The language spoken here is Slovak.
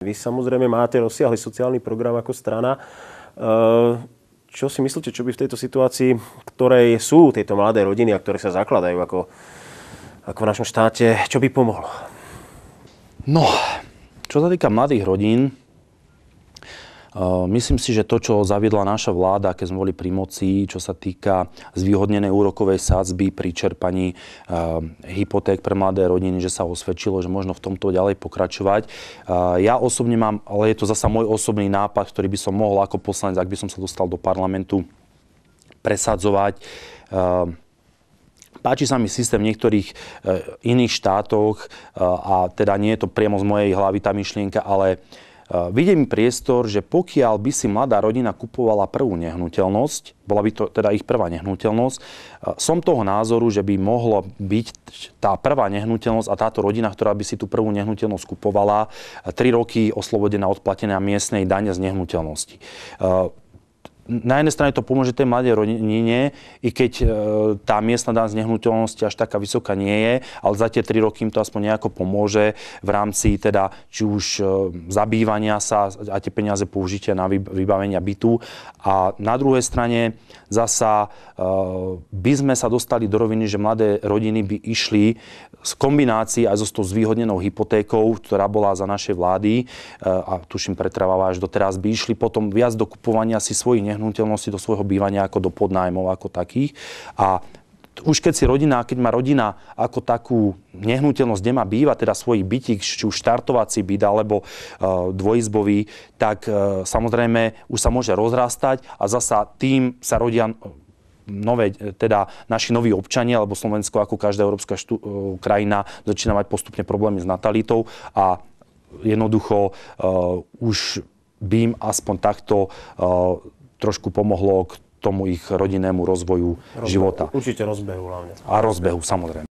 Vy samozrejme máte rozsiahly sociálny program ako strana. Čo si myslíte, čo by v tejto situácii, ktorej sú tieto mladé rodiny a ktoré sa zakladajú ako v našom štáte, čo by pomohlo? No, čo sa týka mladých rodín, myslím si, že to, čo zaviedla naša vláda, keď sme boli pri moci, čo sa týka zvýhodnenej úrokovej sadzby pri čerpaní hypoték pre mladé rodiny, že sa osvedčilo, že možno v tomto ďalej pokračovať. Ja osobne mám, ale je to zasa môj osobný nápad, ktorý by som mohol ako poslanec, ak by som sa dostal do parlamentu, presadzovať. Páči sa mi systém v niektorých iných štátoch a teda nie je to priamo z mojej hlavy tá myšlienka, ale vidie mi priestor, že pokiaľ by si mladá rodina kupovala prvú nehnuteľnosť, bola by to teda ich prvá nehnuteľnosť, som toho názoru, že by mohlo byť tá prvá nehnuteľnosť a táto rodina, ktorá by si tú prvú nehnuteľnosť kupovala, 3 roky oslobodená od platenia miestnej dane z nehnuteľnosti. Na jednej strane to pomôže tej mladej rodine, i keď tá miestna daň z nehnuteľnosti až taká vysoká nie je, ale za tie 3 roky im to aspoň nejako pomôže v rámci teda či už zabývania sa a tie peniaze použitia na vybavenia bytu. A na druhej strane zasa by sme sa dostali do roviny, že mladé rodiny by išli z kombinácií aj so tou zvýhodnenou hypotékou, ktorá bola za našej vlády a tuším pretrváva až doteraz, by išli potom viac do kupovania si svojich nehnuteľností do svojho bývania ako do podnájmov ako takých. A už keď má rodina ako takú nehnuteľnosť, kde má bývať, teda svoj bytík, či už štartovací byt alebo dvojizbový, tak samozrejme už sa môže rozrastať a zasa tým sa rodia teda naši noví občania, alebo Slovensko ako každá európska krajina začína mať postupne problémy s natalitou a jednoducho už by im aspoň takto trošku pomohlo k tomu ich rodinnému rozvoju života. Určite rozbehu hlavne. A rozbehu, samozrejme.